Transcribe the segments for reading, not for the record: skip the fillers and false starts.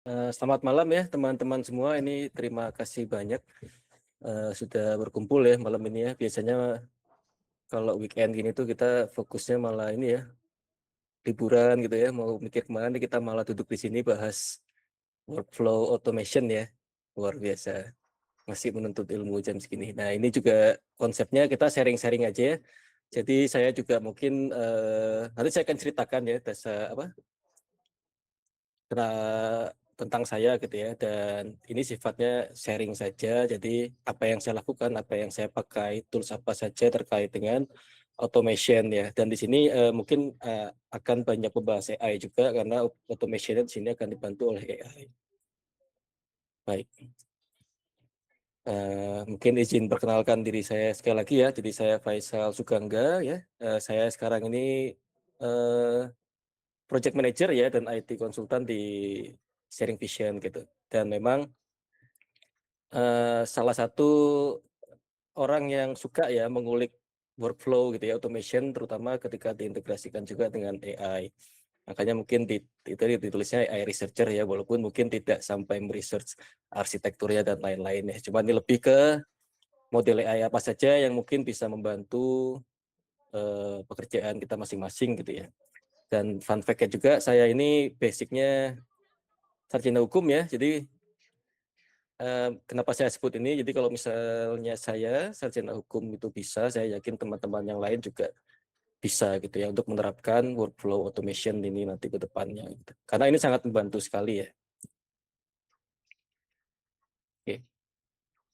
Selamat malam ya teman-teman semua. Ini terima kasih banyak sudah berkumpul ya malam ini ya. Biasanya kalau weekend gini tuh kita fokusnya malah ini ya liburan gitu ya. Mau mikir kemana nih, kita malah duduk di sini bahas workflow automation ya. Luar biasa. Masih menuntut ilmu jam segini. Nah ini juga konsepnya kita sharing-sharing aja ya. Jadi saya juga mungkin nanti saya akan ceritakan ya tentang saya gitu ya, dan ini sifatnya sharing saja. Jadi apa yang saya lakukan, apa yang saya pakai, tools apa saja terkait dengan automation ya. Dan di sini mungkin akan banyak membahas AI juga karena automation di sini akan dibantu oleh AI. Baik, mungkin izin perkenalkan diri saya sekali lagi ya. Jadi saya Faisal Sugangga ya. Saya sekarang ini eh, project manager ya dan IT konsultan di Sharing Vision gitu. Dan memang salah satu orang yang suka ya mengulik workflow gitu ya, automation, terutama ketika diintegrasikan juga dengan AI. Makanya mungkin itu ditulisnya AI researcher ya, walaupun mungkin tidak sampai meresearch arsitekturnya dan lain-lain ya. Cuma ini lebih ke model AI apa saja yang mungkin bisa membantu pekerjaan kita masing-masing gitu ya. Dan fun fact-nya juga, saya ini basicnya sarjana hukum ya, jadi kenapa saya sebut ini? Jadi kalau misalnya saya sarjana hukum itu bisa, saya yakin teman-teman yang lain juga bisa gitu ya untuk menerapkan workflow automation ini nanti ke depannya gitu. Karena ini sangat membantu sekali ya. Oke.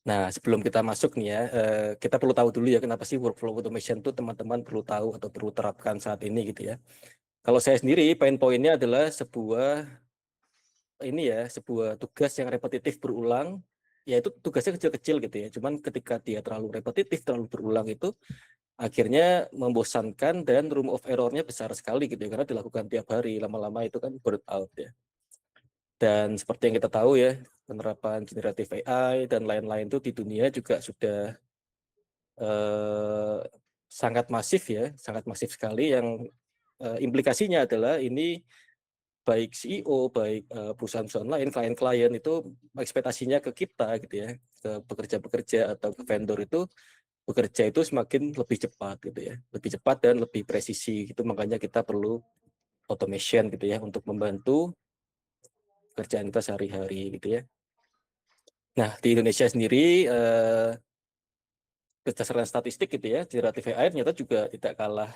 Nah, sebelum kita masuk nih ya, kita perlu tahu dulu ya kenapa sih workflow automation itu teman-teman perlu tahu atau perlu terapkan saat ini gitu ya. Kalau saya sendiri, pain point-nya adalah sebuah tugas yang repetitif berulang, ya itu tugasnya kecil-kecil gitu ya. Cuman ketika dia terlalu repetitif, terlalu berulang itu akhirnya membosankan dan room of error-nya besar sekali gitu ya, karena dilakukan tiap hari, lama-lama itu kan burn out ya. Dan seperti yang kita tahu ya, penerapan generatif AI dan lain-lain itu di dunia juga sudah eh, sangat masif ya, sangat masif sekali, yang implikasinya adalah ini baik CEO, baik perusahaan-perusahaan lain, klien-klien itu ekspektasinya ke kita gitu ya, ke pekerja-pekerja atau ke vendor itu bekerja itu semakin lebih cepat gitu ya, lebih cepat dan lebih presisi. Itu makanya kita perlu automation gitu ya untuk membantu pekerjaan kita sehari-hari gitu ya. Nah, di Indonesia sendiri berdasarkan statistik gitu ya, generatif AI ternyata juga tidak kalah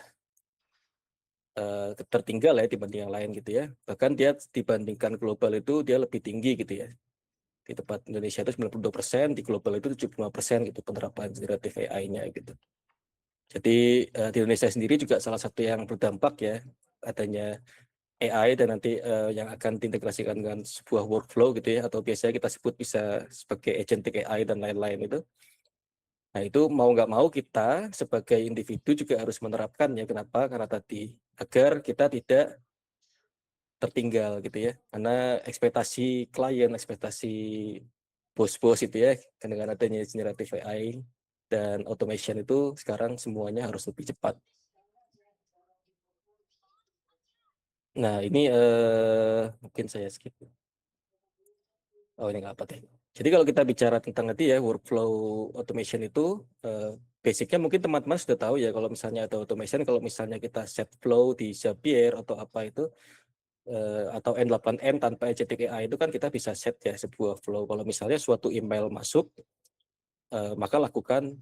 tertinggal ya dibanding yang lain gitu ya. Bahkan dia dibandingkan global itu dia lebih tinggi gitu ya. Di tempat Indonesia itu 92%, di global itu 75% gitu penerapan generatif AI-nya gitu. Jadi di Indonesia sendiri juga salah satu yang berdampak ya adanya AI dan nanti yang akan diintegrasikan dengan sebuah workflow gitu ya, atau biasanya kita sebut bisa sebagai agentic AI dan lain-lain itu. Nah itu mau nggak mau kita sebagai individu juga harus menerapkan ya. Kenapa? Karena tadi agar kita tidak tertinggal gitu ya. Karena ekspektasi klien, ekspektasi bos-bos itu ya, dengan adanya generative AI dan automation itu sekarang semuanya harus lebih cepat. Nah ini mungkin saya skip. Oh ini nggak apa deh. Jadi kalau kita bicara tentang nanti ya workflow automation itu basicnya mungkin teman-teman sudah tahu ya, kalau misalnya ada automation, kalau misalnya kita set flow di Zapier atau apa itu atau N8N tanpa agentic AI itu kan kita bisa set ya sebuah flow. Kalau misalnya suatu email masuk, maka lakukan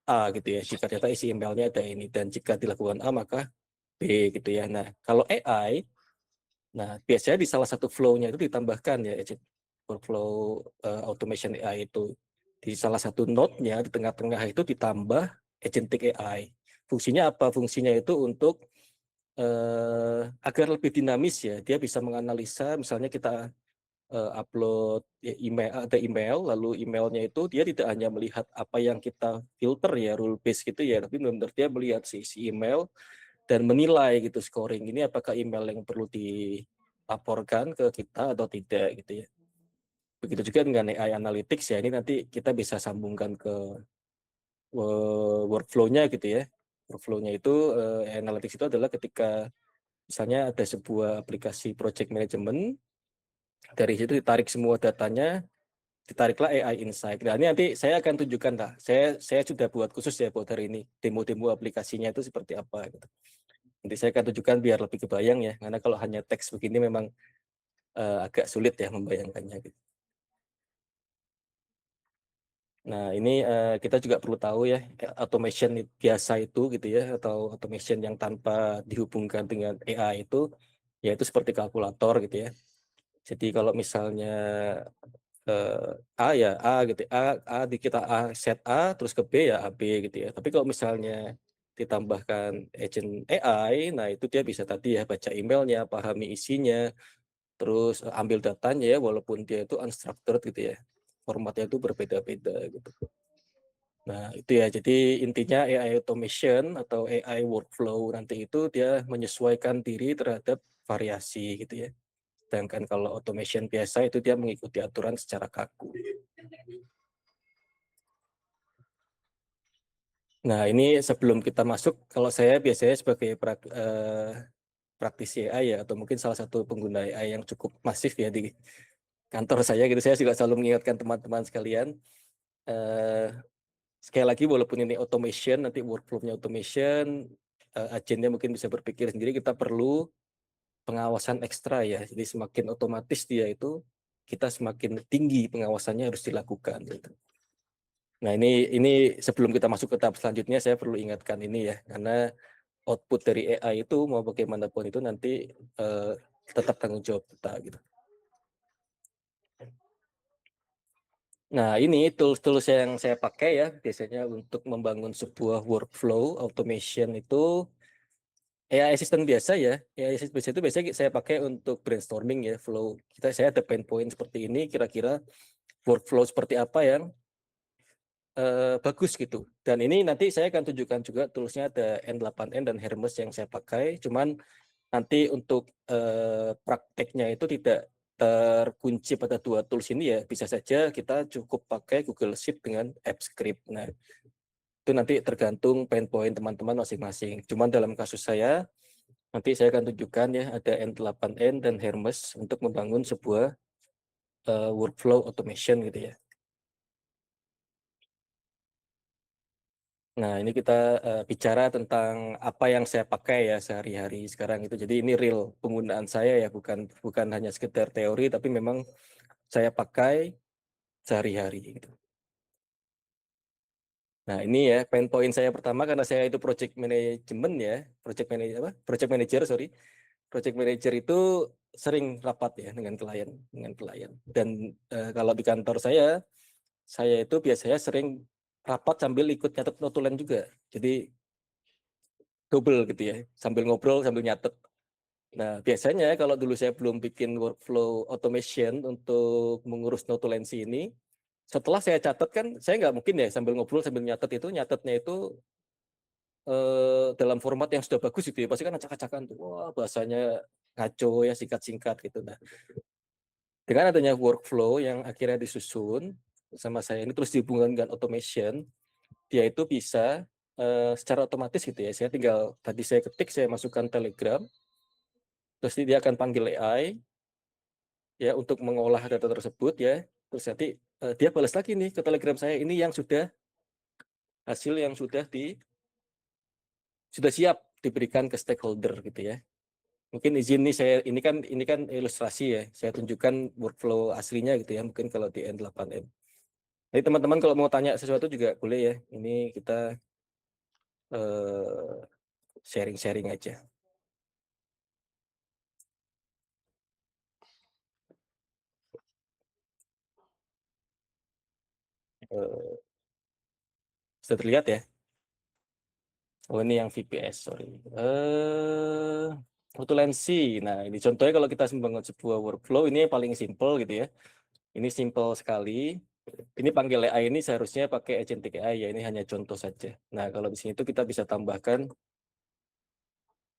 A gitu ya. Jika ternyata isi emailnya ada ini, dan jika dilakukan A maka B gitu ya. Nah kalau AI, nah biasanya di salah satu flow-nya itu ditambahkan ya workflow automation AI itu. Di salah satu node-nya di tengah-tengah itu ditambah agentic AI. Fungsinya apa? Fungsinya itu untuk agar lebih dinamis ya. Dia bisa menganalisa, misalnya kita upload email, ada email, lalu emailnya itu dia tidak hanya melihat apa yang kita filter ya, rule base gitu ya, tapi benar-benar dia melihat si email dan menilai gitu, scoring ini apakah email yang perlu dilaporkan ke kita atau tidak gitu ya. Begitu juga dengan AI Analytics ya, ini nanti kita bisa sambungkan ke workflow-nya gitu ya. Workflow-nya itu Analytics itu adalah ketika misalnya ada sebuah aplikasi project management, Dari situ ditarik semua datanya, ditariklah AI Insight. Nah, ini nanti saya akan tunjukkan lah. Saya sudah buat khusus ya buat hari ini. Demo-demo aplikasinya itu seperti apa gitu. Nanti saya akan tunjukkan biar lebih kebayang ya. Karena kalau hanya teks begini memang agak sulit ya membayangkannya gitu. Nah, ini kita juga perlu tahu ya, automation biasa itu gitu ya, atau automation yang tanpa dihubungkan dengan AI itu, yaitu seperti kalkulator gitu ya. Jadi kalau misalnya A ya A gitu, A di kita A set A, terus ke B ya AB gitu ya. Tapi kalau misalnya ditambahkan agent AI, nah itu dia bisa tadi ya baca emailnya, pahami isinya, terus ambil datanya ya, walaupun dia itu unstructured gitu ya. Formatnya itu berbeda-beda gitu. Nah, itu ya. Jadi intinya AI automation atau AI workflow nanti itu dia menyesuaikan diri terhadap variasi gitu ya. Sedangkan kalau automation biasa itu dia mengikuti aturan secara kaku. Nah, ini sebelum kita masuk, kalau saya biasanya sebagai praktisi AI ya, atau mungkin salah satu pengguna AI yang cukup masif ya di kantor saya gitu, saya juga selalu mengingatkan teman-teman sekalian, eh, sekali lagi walaupun ini automation, nanti workflow-nya automation, agennya mungkin bisa berpikir sendiri, kita perlu pengawasan ekstra ya. Jadi semakin otomatis dia itu, kita semakin tinggi pengawasannya harus dilakukan gitu. Nah, ini sebelum kita masuk ke tahap selanjutnya, saya perlu ingatkan ini ya, karena output dari AI itu mau bagaimanapun itu nanti tetap tanggung jawab kita gitu. Nah, ini tools-tools yang saya pakai ya biasanya untuk membangun sebuah workflow automation itu AI assistant biasa ya. AI assistant biasa itu biasanya saya pakai untuk brainstorming ya, flow. Saya ada pain point seperti ini, kira-kira workflow seperti apa yang bagus gitu. Dan ini nanti saya akan tunjukkan juga toolsnya, ada N8N dan Hermes yang saya pakai. Cuman nanti untuk prakteknya itu tidak terkunci pada dua tools ini ya. Bisa saja kita cukup pakai Google Sheet dengan AppScript. Nah, itu nanti tergantung pain point teman-teman masing-masing. Cuman dalam kasus saya, nanti saya akan tunjukkan ya, ada N8N dan Hermes untuk membangun sebuah workflow automation gitu ya. Nah, ini kita bicara tentang apa yang saya pakai ya sehari-hari sekarang itu. Jadi ini real penggunaan saya ya, bukan hanya sekedar teori, tapi memang saya pakai sehari-hari gitu. Nah, ini ya pain point saya pertama, karena saya itu project management ya, project manager, sorry. Project manager itu sering rapat ya dengan klien. Dan kalau di kantor saya itu biasanya sering rapat sambil ikut nyatet notulen juga. Jadi double gitu ya, sambil ngobrol sambil nyatet. Nah, biasanya kalau dulu saya belum bikin workflow automation untuk mengurus notulensi ini, setelah saya catat kan, saya nggak mungkin ya sambil ngobrol sambil nyatet itu, nyatetnya itu dalam format yang sudah bagus gitu ya, pasti kan acak-acakan tuh, wah bahasanya ngaco ya, singkat-singkat gitu. Nah, dengan adanya workflow yang akhirnya disusun sama saya ini terus dihubungkan dengan automation, dia itu bisa secara otomatis gitu ya. Saya tinggal tadi saya ketik, saya masukkan Telegram, terus dia akan panggil AI ya untuk mengolah data tersebut ya. Terus nanti dia balas lagi nih ke Telegram saya, ini yang hasil yang sudah siap diberikan ke stakeholder gitu ya. Mungkin izin nih, ini kan ilustrasi ya. Saya tunjukkan workflow aslinya gitu ya, mungkin kalau di N8N. Jadi teman-teman kalau mau tanya sesuatu juga boleh ya. Ini kita sharing-sharing aja. Eh, Sudah terlihat ya? Oh, ini yang VPS, sorry. Notulensi. Nah, ini contohnya kalau kita membangun sebuah workflow, ini yang paling simple gitu ya. Ini simple sekali. Ini panggil AI ini seharusnya pakai agentic AI ya, ini hanya contoh saja. Nah, kalau di sini itu kita bisa tambahkan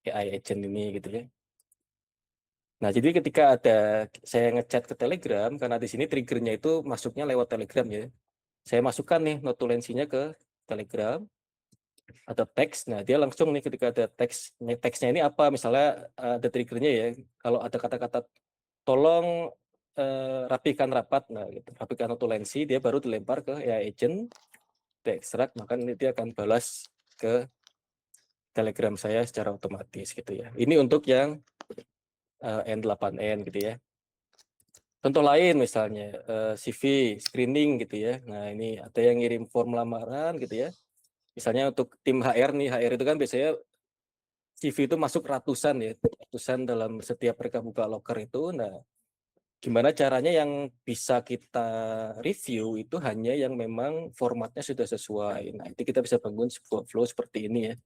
AI agent ini gitu ya. Nah, jadi ketika saya ngechat ke Telegram, karena di sini triggernya itu masuknya lewat Telegram ya. Saya masukkan nih notulensinya ke Telegram, ada teks. Nah, dia langsung nih ketika ada teksnya ini apa, misalnya ada triggernya ya. Kalau ada kata-kata tolong rapikan rapat, nah gitu, rapikan notulensi, dia baru dilempar ke AI agent, diekstrak, maka nanti dia akan balas ke Telegram saya secara otomatis gitu ya. Ini untuk yang N8N gitu ya. Contoh lain misalnya CV screening gitu ya. Nah ini ada yang ngirim form lamaran gitu ya. Misalnya untuk tim HR nih, HR itu kan biasanya CV itu masuk ratusan ya, ratusan dalam setiap mereka buka loker itu. Nah gimana caranya yang bisa kita review itu hanya yang memang formatnya sudah sesuai. Nah itu kita bisa bangun sebuah flow seperti ini ya.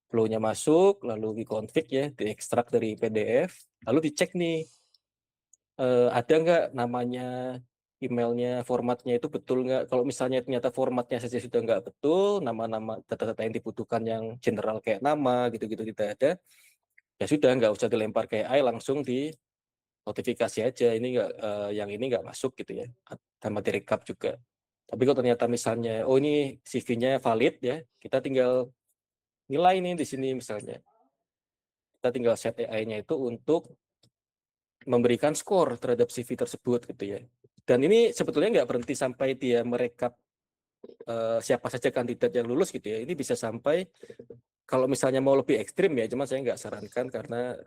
Flow-nya masuk, lalu di-config ya, diekstrak dari PDF, lalu dicek nih ada nggak namanya, emailnya, formatnya itu betul nggak. Kalau misalnya ternyata formatnya saja sudah nggak betul, nama-nama data-data yang dibutuhkan yang general kayak nama gitu-gitu tidak ada, ya sudah nggak usah dilempar ke AI, langsung di notifikasi aja ini nggak yang ini nggak masuk gitu ya, sama direkap juga. Tapi kalau ternyata misalnya oh ini CV-nya valid ya, kita tinggal nilai nih di sini misalnya, kita tinggal set AI-nya itu untuk memberikan skor terhadap CV tersebut gitu ya. Dan ini sebetulnya nggak berhenti sampai dia merekap siapa saja kandidat yang lulus gitu ya. Ini bisa sampai kalau misalnya mau lebih ekstrim ya, cuma saya nggak sarankan karena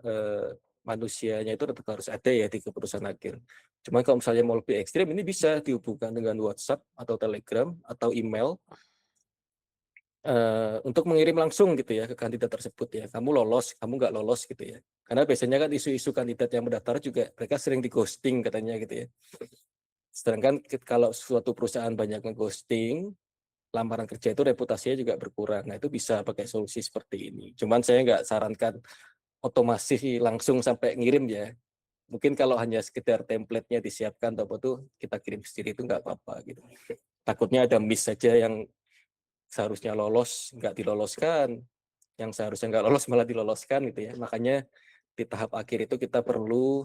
manusianya itu tetap harus ada ya di keputusan akhir. Cuma kalau misalnya mau lebih ekstrim, ini bisa dihubungkan dengan WhatsApp atau Telegram atau email untuk mengirim langsung gitu ya ke kandidat tersebut ya. Kamu lolos, kamu nggak lolos gitu ya. Karena biasanya kan isu-isu kandidat yang mendaftar juga mereka sering di ghosting katanya gitu ya. Sedangkan kalau suatu perusahaan banyak nge-ghosting, lamaran kerja itu reputasinya juga berkurang. Nah itu bisa pakai solusi seperti ini. Cuman saya nggak sarankan otomasi langsung sampai ngirim ya. Mungkin kalau hanya sekedar template-nya disiapkan atau apa tuh kita kirim sendiri itu nggak apa-apa gitu. Takutnya ada miss saja yang seharusnya lolos nggak diloloskan, yang seharusnya nggak lolos malah diloloskan gitu ya. Makanya di tahap akhir itu kita perlu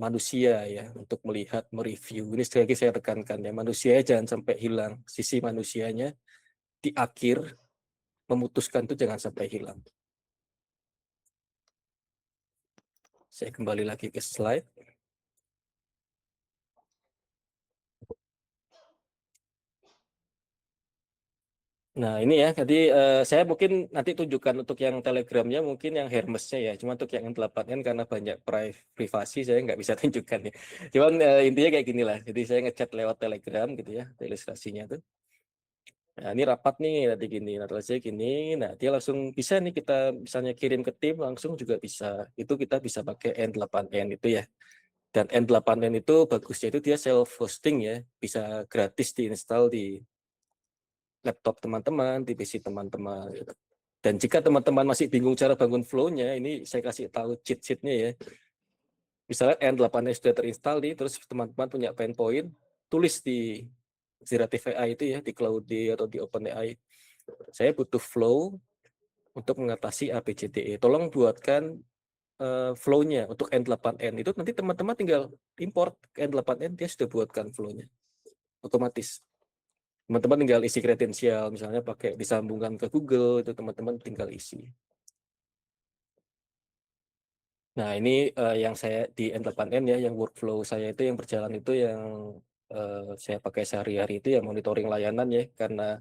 manusia ya untuk melihat, mereview. Ini sekali lagi saya tekankan ya, manusia jangan sampai hilang. Sisi manusianya di akhir memutuskan itu jangan sampai hilang. Saya kembali lagi ke slide. Nah ini ya, jadi saya mungkin nanti tunjukkan untuk yang Telegramnya, mungkin yang Hermesnya ya. Cuma untuk yang 8N karena banyak privasi saya nggak bisa tunjukkan ya. Cuman intinya kayak gini lah. Jadi saya ngechat lewat Telegram gitu ya, ilustrasinya tuh. Nah ini rapat nih, nanti gini, nanti gini. Nah dia langsung bisa nih kita misalnya kirim ke tim langsung juga bisa. Itu kita bisa pakai N8N itu ya. Dan N8N itu bagusnya itu dia self hosting ya, bisa gratis diinstal di laptop teman-teman, di PC teman-teman gitu. Dan jika teman-teman masih bingung cara bangun flow-nya, ini saya kasih tahu cheat sheet-nya ya. Misalnya N8-nya sudah terinstall nih, terus teman-teman punya pain point, tulis di Generative AI itu ya, di Claude atau di OpenAI. Saya butuh flow untuk mengatasi ABCDE. Tolong buatkan flow-nya untuk N8N. Itu nanti teman-teman tinggal import ke N8N, dia sudah buatkan flow-nya. Otomatis. Teman-teman tinggal isi kredensial, misalnya pakai disambungkan ke Google, itu teman-teman tinggal isi. Nah ini yang saya di N8N ya, yang workflow saya itu yang berjalan itu yang saya pakai sehari-hari itu ya monitoring layanan ya, karena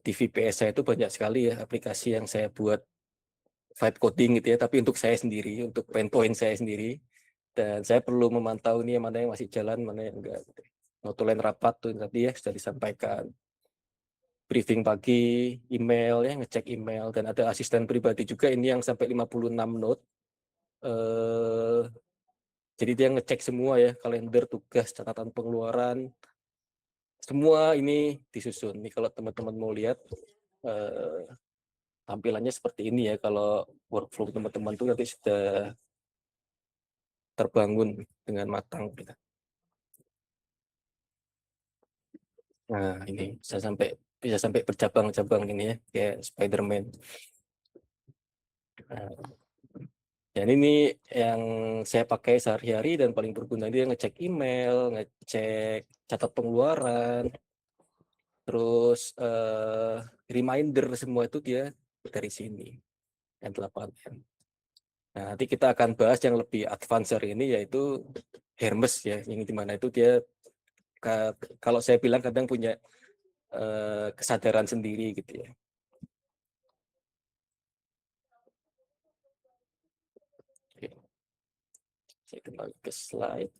di VPS saya itu banyak sekali ya aplikasi yang saya buat vibe coding gitu ya, tapi untuk saya sendiri, untuk pain point saya sendiri, dan saya perlu memantau nih mana yang masih jalan, mana yang enggak. Notulen rapat tuh tadi ya sudah disampaikan. Briefing pagi, email ya, ngecek email, dan ada asisten pribadi juga ini yang sampai 56 note. Jadi dia ngecek semua ya, kalender, tugas, catatan pengeluaran, semua ini disusun. Nih kalau teman-teman mau lihat tampilannya seperti ini ya, kalau workflow teman-teman tuh nanti sudah terbangun dengan matang gitu. Nah ini bisa sampai bercabang-cabang ini ya, kayak Spider-Man. Nah, dan ini yang saya pakai sehari-hari dan paling berguna, dia ngecek email, ngecek catat pengeluaran, terus reminder semua itu dia dari sini, N8N. Nah, nanti kita akan bahas yang lebih advance hari ini, yaitu Hermes ya, yang dimana itu dia kalau saya bilang kadang punya kesadaran sendiri gitu ya. Oke, saya kembali ke slide.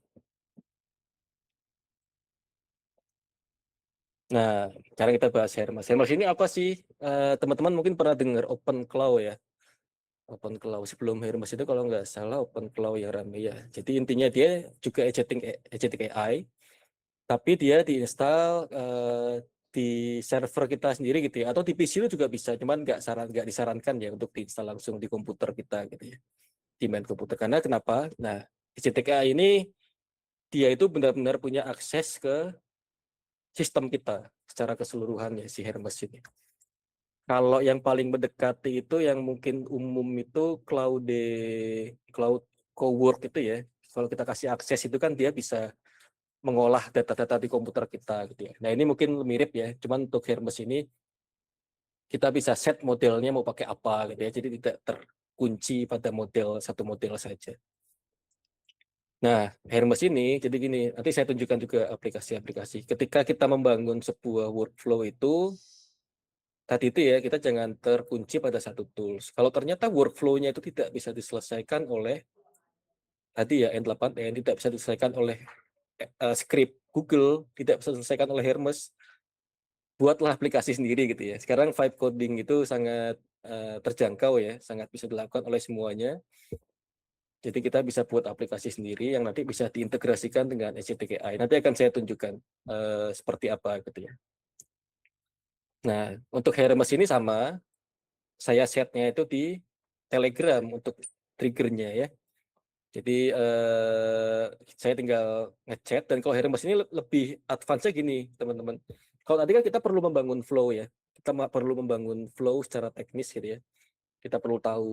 Nah, sekarang kita bahas Hermes. Hermes ini apa sih? Teman-teman mungkin pernah dengar OpenClaw ya. OpenClaw sebelum Hermes itu kalau nggak salah OpenClaw yang ramai ya. Jadi intinya dia juga agentic AI, tapi dia diinstal di server kita sendiri gitu ya. Atau di PC itu juga bisa, cuman nggak disarankan ya untuk diinstal langsung di komputer kita gitu ya. Di main komputer. Karena kenapa? Nah, agentic AI ini dia itu benar-benar punya akses ke sistem kita secara keseluruhan ya si Hermes ini. Kalau yang paling mendekati itu yang mungkin umum itu Cloud Cowork itu ya. Kalau kita kasih akses itu kan dia bisa mengolah data-data di komputer kita gitu ya. Nah ini mungkin mirip ya, cuman untuk Hermes ini kita bisa set modelnya mau pakai apa gitu ya. Jadi tidak terkunci pada satu model saja. Nah, Hermes ini jadi gini, nanti saya tunjukkan juga aplikasi-aplikasi. Ketika kita membangun sebuah workflow itu tadi itu ya kita jangan terkunci pada satu tools. Kalau ternyata workflow-nya itu tidak bisa diselesaikan oleh tadi ya N8N, tidak bisa diselesaikan oleh script Google, tidak bisa diselesaikan oleh Hermes, buatlah aplikasi sendiri gitu ya. Sekarang vibe coding itu sangat terjangkau ya, sangat bisa dilakukan oleh semuanya. Jadi kita bisa buat aplikasi sendiri yang nanti bisa diintegrasikan dengan SCTKI. Nanti akan saya tunjukkan seperti apa gitu ya. Nah, untuk Hermes ini sama, saya setnya itu di Telegram untuk triggernya ya. Jadi saya tinggal ngechat dan kalau Hermes ini lebih advance gini teman-teman. Kalau tadi kan kita perlu membangun flow ya. Kita perlu membangun flow secara teknis gitu ya. Kita perlu tahu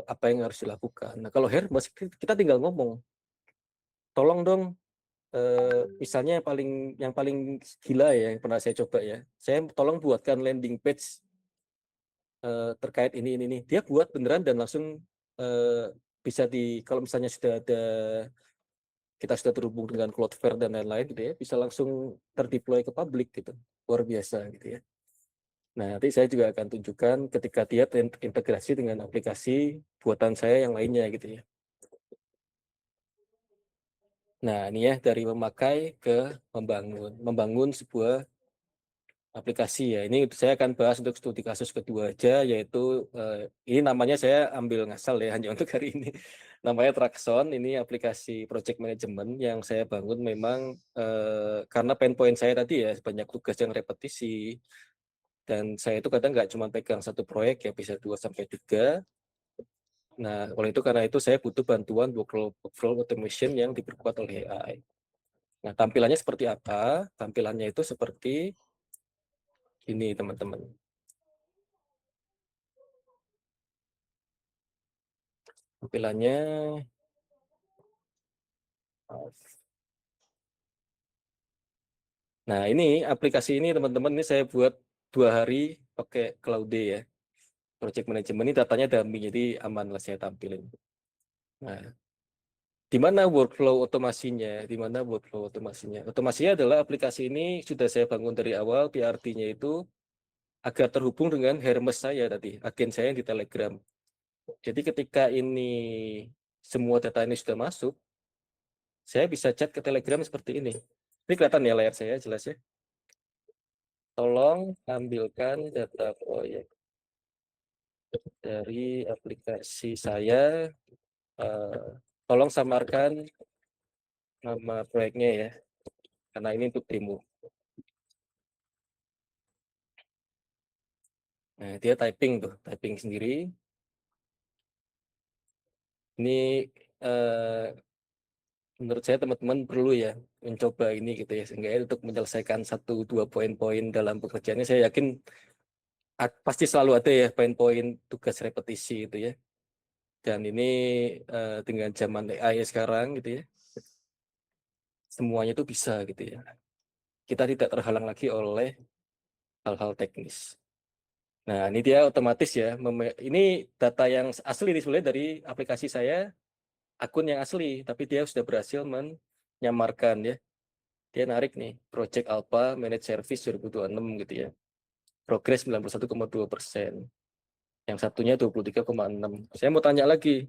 apa yang harus dilakukan. Nah kalau Hermes kita tinggal ngomong, tolong dong misalnya yang paling gila ya yang pernah saya coba ya. Saya tolong buatkan landing page terkait ini. Dia buat beneran dan langsung bisa kalau misalnya sudah ada kita sudah terhubung dengan Cloudflare dan lain-lain gitu ya, bisa langsung terdeploy ke publik gitu. Luar biasa gitu ya. Nah, nanti saya juga akan tunjukkan ketika dia terintegrasi dengan aplikasi buatan saya yang lainnya gitu ya. Nah, ini ya dari memakai ke membangun sebuah aplikasi ya. Ini saya akan bahas untuk studi kasus kedua aja, yaitu ini namanya saya ambil ngasal ya hanya untuk hari ini. Namanya Traxon, ini aplikasi project management yang saya bangun memang karena pain point saya tadi ya banyak tugas yang repetisi dan saya itu kadang nggak cuma pegang satu proyek ya bisa 2 sampai 3. Nah, oleh itu karena itu saya butuh bantuan workflow automation yang diperkuat oleh AI. Nah, tampilannya seperti apa? Tampilannya itu seperti ini, teman-teman. Tampilannya, nah ini aplikasi ini teman-teman ini saya buat 2 hari pakai Cloud ya. Project Management ini datanya dummy jadi aman lah saya tampilin. Nah, di mana workflow otomasinya? Di mana workflow otomasinya? Otomasinya adalah aplikasi ini sudah saya bangun dari awal. PRT-nya itu agar terhubung dengan Hermes saya tadi, agen saya yang di Telegram. Jadi ketika ini semua data ini sudah masuk, saya bisa chat ke Telegram seperti ini. Ini kelihatan ya layar saya jelas ya. Tolong ambilkan data proyek dari aplikasi saya. Tolong samarkan nama proyeknya ya, karena ini untuk demo. Nah, dia typing sendiri. Ini menurut saya teman-teman perlu ya mencoba ini gitu ya, sehingga untuk menyelesaikan 1-2 poin-poin dalam pekerjaannya, saya yakin pasti selalu ada ya poin-poin tugas repetisi itu ya. Dan ini dengan zaman AI sekarang gitu ya, semuanya itu bisa gitu ya. Kita tidak terhalang lagi oleh hal-hal teknis. Nah, ini dia otomatis ya. Ini data yang asli nih sebenarnya dari aplikasi saya, akun yang asli, tapi dia sudah berhasil menyamarkan ya. Dia narik nih, Project Alpha Managed Service 2026 gitu ya. Progress 91,2%. Yang satunya 23,6. Saya mau tanya lagi,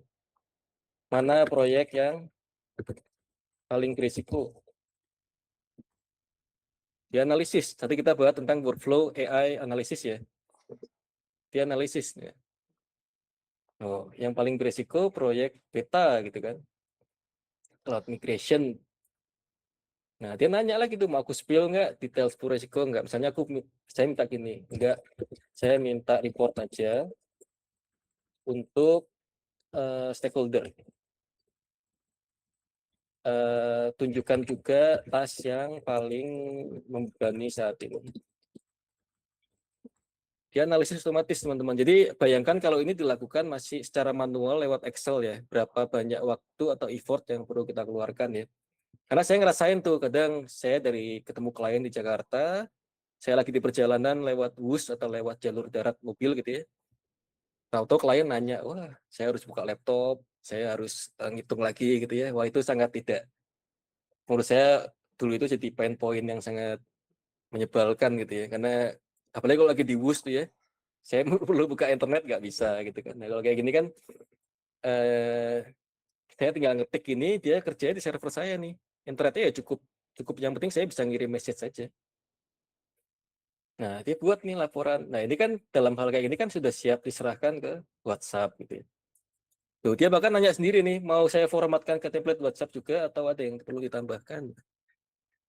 mana proyek yang paling berisiko? Di analisis. Tadi kita bahas tentang workflow AI analisis ya. Di analisis ya. Oh, yang paling berisiko proyek beta gitu kan. Cloud migration. Nah, dia nanya lagi tuh, mau aku spill nggak detail resiko nggak? Misalnya saya minta gini, enggak, saya minta report aja untuk stakeholder. Tunjukkan juga tas yang paling membebani saat ini. Dia analisis otomatis teman-teman. Jadi bayangkan kalau ini dilakukan masih secara manual lewat Excel ya, berapa banyak waktu atau effort yang perlu kita keluarkan ya. Karena saya ngerasain tuh, kadang saya dari ketemu klien di Jakarta, saya lagi di perjalanan lewat bus atau lewat jalur darat mobil gitu ya. Tahu-tahu klien nanya, wah saya harus buka laptop, saya harus ngitung lagi gitu ya. Wah itu sangat tidak, menurut saya dulu itu jadi pain point yang sangat menyebalkan gitu ya. Karena apalagi kalau lagi di bus tuh ya, saya perlu buka internet nggak bisa gitu kan. Nah kalau kayak gini kan, eh, saya tinggal ngetik ini, dia kerjanya di server saya nih. Internetnya ya cukup cukup yang penting saya bisa ngirim message saja. Nah, dia buat nih laporan. Nah, ini kan dalam hal kayak gini kan sudah siap diserahkan ke WhatsApp gitu ya. Tuh, dia bahkan nanya sendiri nih, mau saya formatkan ke template WhatsApp juga atau ada yang perlu ditambahkan.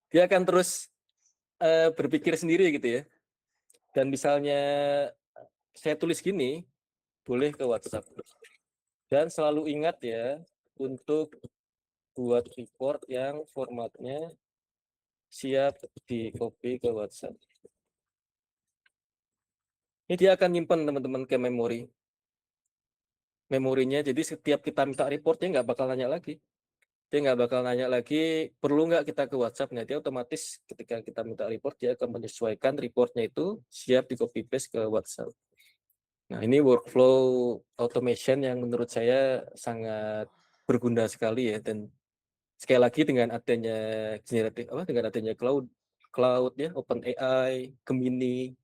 Dia akan terus berpikir sendiri gitu ya. Dan misalnya saya tulis gini, boleh ke WhatsApp. Dan selalu ingat ya, untuk buat report yang formatnya siap di copy ke WhatsApp. Ini dia akan nyimpan teman-teman ke memorinya. Jadi setiap kita minta reportnya nggak bakal nanya lagi. Dia nggak bakal nanya lagi, perlu nggak kita ke WhatsApp. Nah, dia otomatis ketika kita minta report, dia akan menyesuaikan reportnya itu siap di copy paste ke WhatsApp. Nah, ini workflow automation yang menurut saya sangat berguna sekali ya. Dan sekali lagi dengan adanya dengan adanya cloud ya, OpenAI, Gemini,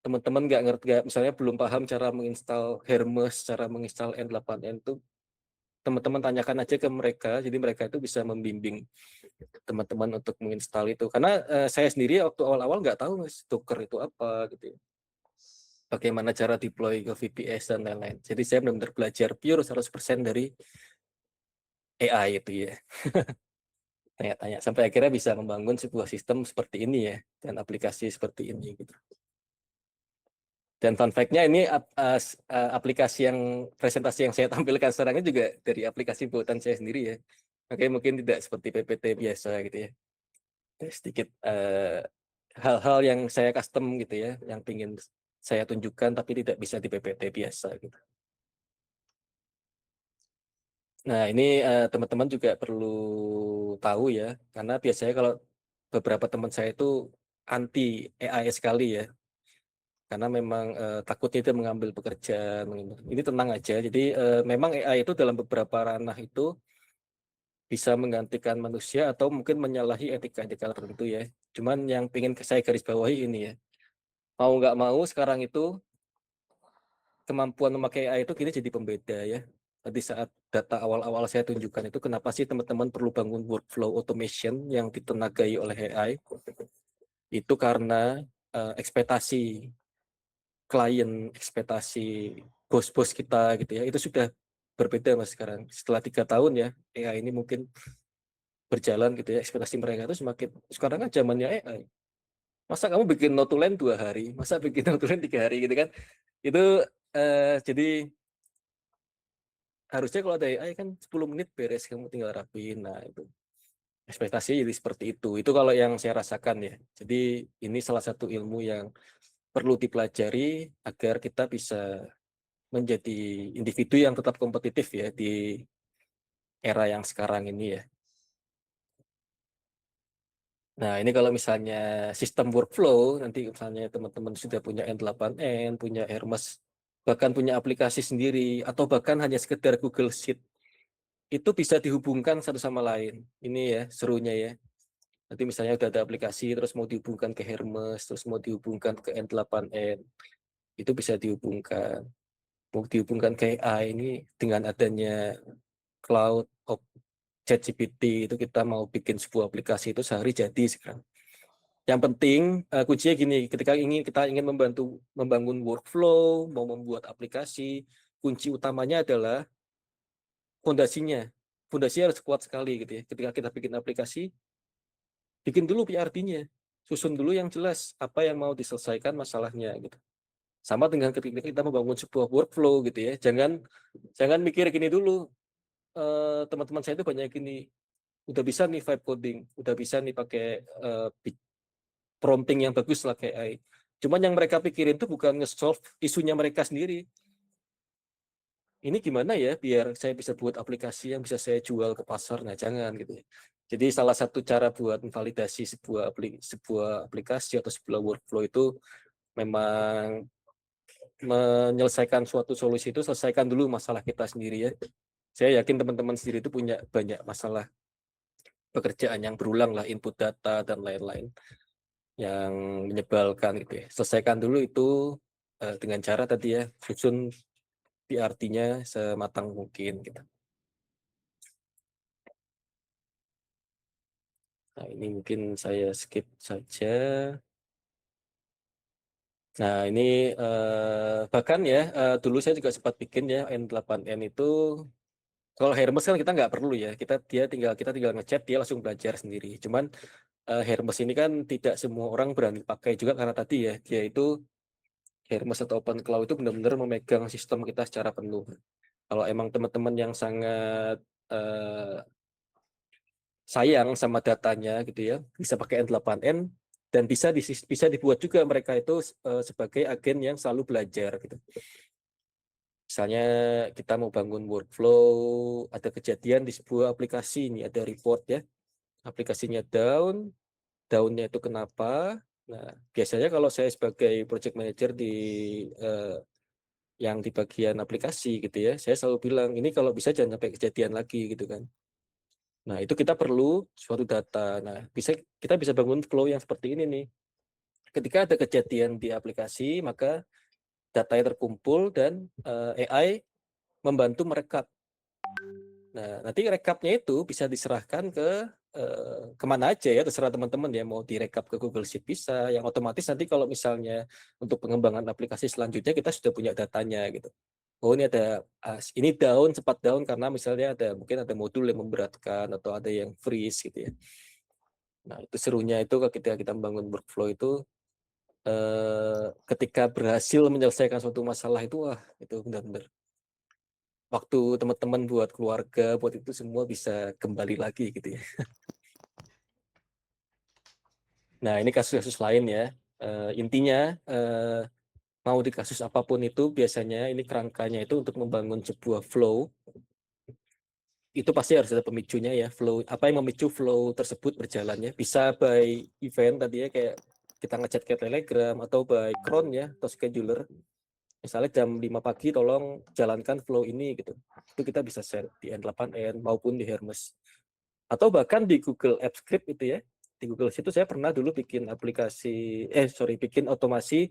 teman-teman nggak ngerti, misalnya belum paham cara menginstal Hermes, cara menginstal N8N itu, teman-teman tanyakan aja ke mereka, jadi mereka itu bisa membimbing teman-teman untuk menginstal itu. Karena saya sendiri waktu awal-awal nggak tahu Mas, Docker itu apa gitu ya. Bagaimana cara deploy ke VPS dan lain-lain. Jadi saya benar-benar belajar pure 100% dari AI itu ya. Tanya-tanya sampai akhirnya bisa membangun sebuah sistem seperti ini ya, dan aplikasi seperti ini gitu. Dan fun fact-nya ini aplikasi yang presentasi yang saya tampilkan sekarang ini juga dari aplikasi buatan saya sendiri ya. Oke, mungkin tidak seperti PPT biasa gitu ya. Sedikit hal-hal yang saya custom gitu ya, yang ingin saya tunjukkan tapi tidak bisa di PPT biasa gitu. Nah, ini teman-teman juga perlu tahu ya, karena biasanya kalau beberapa teman saya itu anti AI sekali ya, karena memang takutnya itu mengambil pekerjaan. Ini tenang aja. Jadi memang AI itu dalam beberapa ranah itu bisa menggantikan manusia atau mungkin menyalahi etika-etika tertentu ya. Cuman yang ingin saya garis bawahi ini ya, mau nggak mau sekarang itu kemampuan memakai AI itu kini jadi pembeda ya. Tadi saat data awal-awal saya tunjukkan itu, kenapa sih teman-teman perlu bangun workflow automation yang ditenagai oleh AI, itu karena ekspektasi klien, ekspektasi bos-bos kita gitu ya, itu sudah berbeda Mas sekarang. Setelah 3 tahun ya, AI ini mungkin berjalan gitu ya, ekspektasi mereka itu semakin, sekarang kan zamannya AI. Masa kamu bikin notulen 2 hari, masa bikin notulen 3 hari gitu kan? Itu jadi harusnya kalau ada AI kan 10 menit beres, kamu tinggal rapiin. Nah itu ekspektasinya jadi seperti itu. Itu kalau yang saya rasakan ya. Jadi ini salah satu ilmu yang perlu dipelajari agar kita bisa menjadi individu yang tetap kompetitif ya di era yang sekarang ini ya. Nah, ini kalau misalnya sistem workflow, nanti misalnya teman-teman sudah punya N8N, punya Hermes, bahkan punya aplikasi sendiri, atau bahkan hanya sekedar Google Sheet, itu bisa dihubungkan satu sama lain. Ini ya, serunya ya. Nanti misalnya udah ada aplikasi, terus mau dihubungkan ke Hermes, terus mau dihubungkan ke N8N, itu bisa dihubungkan. Mau dihubungkan ke AI ini dengan adanya cloud of ChatGPT, itu kita mau bikin sebuah aplikasi itu sehari jadi sekarang. Yang penting kuncinya gini, ketika kita ingin membangun workflow, mau membuat aplikasi, kunci utamanya adalah fondasinya. Fondasinya harus kuat sekali gitu ya. Ketika kita bikin aplikasi, bikin dulu PRD-nya. Susun dulu yang jelas apa yang mau diselesaikan masalahnya gitu. Sama dengan ketika kita membangun sebuah workflow gitu ya. Jangan mikir gini dulu. Teman-teman saya itu banyak gini, udah bisa nih vibe coding, udah bisa nih pakai uh, prompting yang bagus lah kayak AI. Cuman yang mereka pikirin itu bukan nge-solve isunya mereka sendiri. Ini gimana ya biar saya bisa buat aplikasi yang bisa saya jual ke pasar? Nah, jangan gitu ya. Jadi salah satu cara buat validasi sebuah aplikasi atau sebuah workflow itu memang menyelesaikan suatu solusi itu selesaikan dulu masalah kita sendiri ya. Saya yakin teman-teman sendiri itu punya banyak masalah pekerjaan yang berulang lah, input data dan lain-lain yang menyebalkan gitu ya. Selesaikan dulu itu dengan cara tadi ya, susun PRT-nya sematang mungkin gitu. Nah, ini mungkin saya skip saja. Nah, ini bahkan ya, dulu saya juga sempat bikin ya N8N itu, kalau Hermes kan kita nggak perlu ya, kita tinggal ngechat dia langsung belajar sendiri. Cuman Hermes ini kan tidak semua orang berani pakai juga karena tadi ya, dia itu Hermes atau Open Cloud itu benar-benar memegang sistem kita secara penuh. Kalau emang teman-teman yang sangat sayang sama datanya gitu ya, bisa pakai N8N dan bisa dibuat juga mereka itu sebagai agen yang selalu belajar gitu. Misalnya kita mau bangun workflow, ada kejadian di sebuah aplikasi ini, ada report ya, aplikasinya downnya itu kenapa? Nah, biasanya kalau saya sebagai project manager eh, yang di bagian aplikasi gitu ya, saya selalu bilang ini kalau bisa jangan sampai kejadian lagi gitu kan. Nah, itu kita perlu suatu data. Nah, kita bisa bangun flow yang seperti ini nih. Ketika ada kejadian di aplikasi, maka datanya terkumpul dan AI membantu merekap. Nah, nanti rekapnya itu bisa diserahkan ke kemana aja ya, terserah teman-teman ya, mau direkap ke Google Sheet bisa, yang otomatis nanti kalau misalnya untuk pengembangan aplikasi selanjutnya kita sudah punya datanya gitu. Oh ini ada, ini down, cepat down karena misalnya mungkin ada modul yang memberatkan atau ada yang freeze gitu ya. Nah, itu serunya itu ketika kita membangun workflow itu ketika berhasil menyelesaikan suatu masalah itu wah itu benar-benar waktu teman-teman buat keluarga buat itu semua bisa kembali lagi gitu ya. Nah, ini kasus-kasus lain ya. Intinya mau di kasus apapun itu biasanya ini kerangkanya itu untuk membangun sebuah flow itu pasti harus ada pemicunya ya, flow apa yang memicu flow tersebut berjalannya, bisa by event tadi ya, kayak kita ngechat ke Telegram atau by cron ya atau scheduler, misalnya jam 5 pagi tolong jalankan flow ini gitu, itu kita bisa share di N8N maupun di Hermes atau bahkan di Google Apps Script itu ya. Di Google situ saya pernah dulu bikin bikin otomasi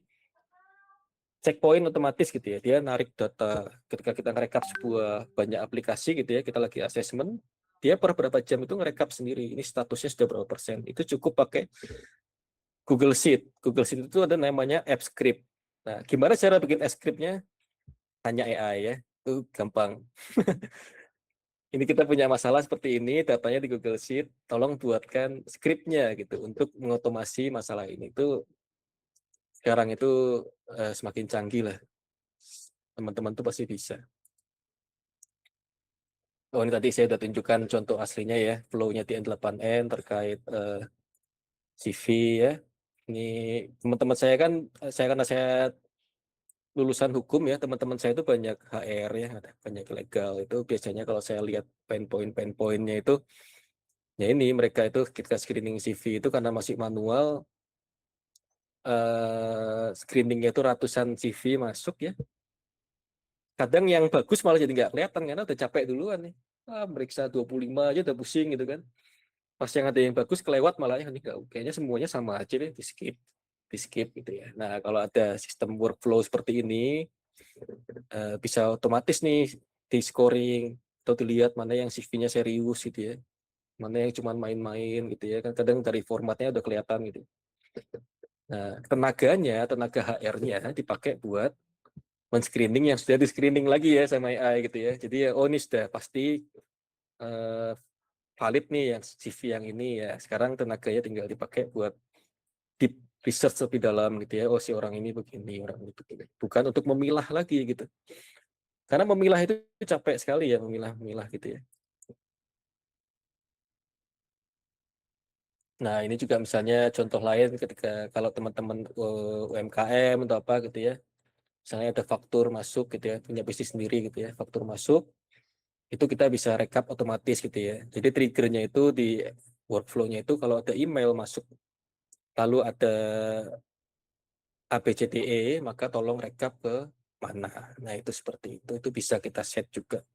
checkpoint otomatis gitu ya. Dia narik data ketika kita ngerekap sebuah banyak aplikasi gitu ya, kita lagi assessment, dia per berapa jam itu ngerekap sendiri. Ini statusnya sudah berapa persen. Itu cukup pakai Google Sheet. Google Sheet itu ada namanya App Script. Nah, gimana cara bikin App Script-nya? Tanya AI ya. Itu gampang. Ini kita punya masalah seperti ini, datanya di Google Sheet, tolong buatkan script-nya gitu untuk mengotomasi masalah ini. Itu sekarang itu semakin canggih lah. Teman-teman tuh pasti bisa. Oh, ini tadi saya sudah tunjukkan contoh aslinya ya, flow-nya di N8N terkait CV ya. Ini teman-teman saya kan, karena saya lulusan hukum ya, teman-teman saya itu banyak HR ya, ada banyak legal. Itu biasanya kalau saya lihat pain point-nya itu, Ya ini mereka itu ketika screening CV itu karena masih manual, screeningnya itu ratusan CV masuk ya. Kadang yang bagus malah jadi nggak kelihatan karena udah capek duluan nih. Meriksa 25 aja udah pusing gitu kan. Pas yang ada yang bagus kelewat malah ya, ini kayaknya semuanya sama aja deh, di skip gitu ya. Nah kalau ada sistem workflow seperti ini, bisa otomatis nih di scoring atau dilihat mana yang CV-nya serius gitu ya, mana yang cuma main-main gitu ya, kan kadang dari formatnya udah kelihatan gitu. Nah tenaga HR-nya dipakai buat men-screening yang sudah di-screening lagi ya sama AI gitu ya. Jadi ya, oh ini sudah pasti uh, valid nih yang CV yang ini ya. Sekarang tenaganya tinggal dipakai buat deep research lebih dalam gitu ya. Oh si orang ini begini, orang ini begini. Bukan untuk memilah lagi gitu. Karena memilah itu capek sekali ya, memilah gitu ya. Nah ini juga misalnya contoh lain ketika kalau teman-teman UMKM atau apa gitu ya. Misalnya ada faktur masuk gitu ya, punya bisnis sendiri gitu ya, faktur masuk, itu kita bisa rekap otomatis gitu ya. Jadi triggernya itu di workflow-nya itu kalau ada email masuk, lalu ada ABCDE, maka tolong rekap ke mana. Nah itu seperti itu bisa kita set juga.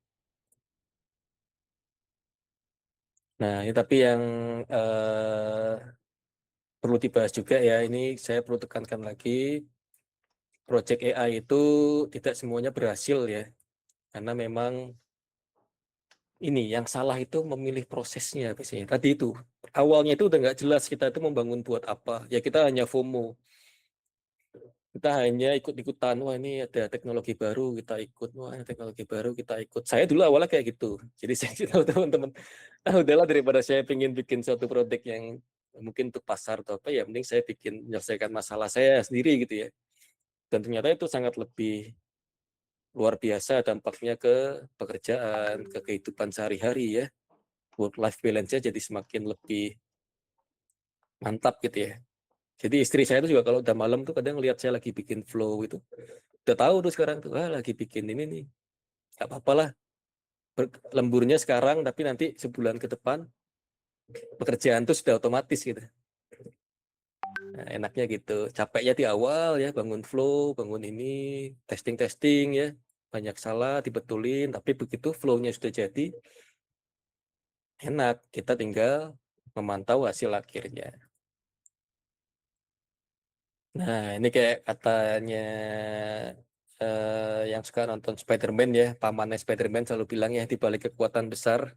Nah ini tapi yang eh, perlu dibahas juga ya, ini saya perlu tekankan lagi, project AI itu tidak semuanya berhasil ya, karena memang ini yang salah itu memilih prosesnya biasanya. Tadi itu awalnya itu udah nggak jelas kita itu membangun buat apa. Ya kita hanya FOMO, kita hanya ikut-ikutan. Wah ini ada teknologi baru kita ikut. Wah teknologi baru kita ikut. Saya dulu awalnya kayak gitu. Jadi saya tahu teman-teman, udahlah daripada saya pengen bikin suatu produk yang mungkin untuk pasar atau apa ya, mending saya bikin menyelesaikan masalah saya sendiri gitu ya. Dan ternyata itu sangat lebih luar biasa dampaknya ke pekerjaan, ke kehidupan sehari-hari ya. Work life balance-nya jadi semakin lebih mantap gitu ya. Jadi istri saya itu juga kalau udah malam tuh kadang lihat saya lagi bikin flow itu, udah tahu tuh sekarang tuh, lagi bikin ini nih, nggak apa-apa lah, lemburnya sekarang, tapi nanti sebulan ke depan pekerjaan tuh sudah otomatis gitu. Nah, enaknya gitu, capeknya di awal ya, bangun flow, bangun ini, testing-testing ya, banyak salah dibetulin, tapi begitu flow-nya sudah jadi, enak, kita tinggal memantau hasil akhirnya. Nah, ini kayak katanya yang suka nonton Spider-Man ya, pamannya Spider-Man selalu bilang ya, di balik kekuatan besar,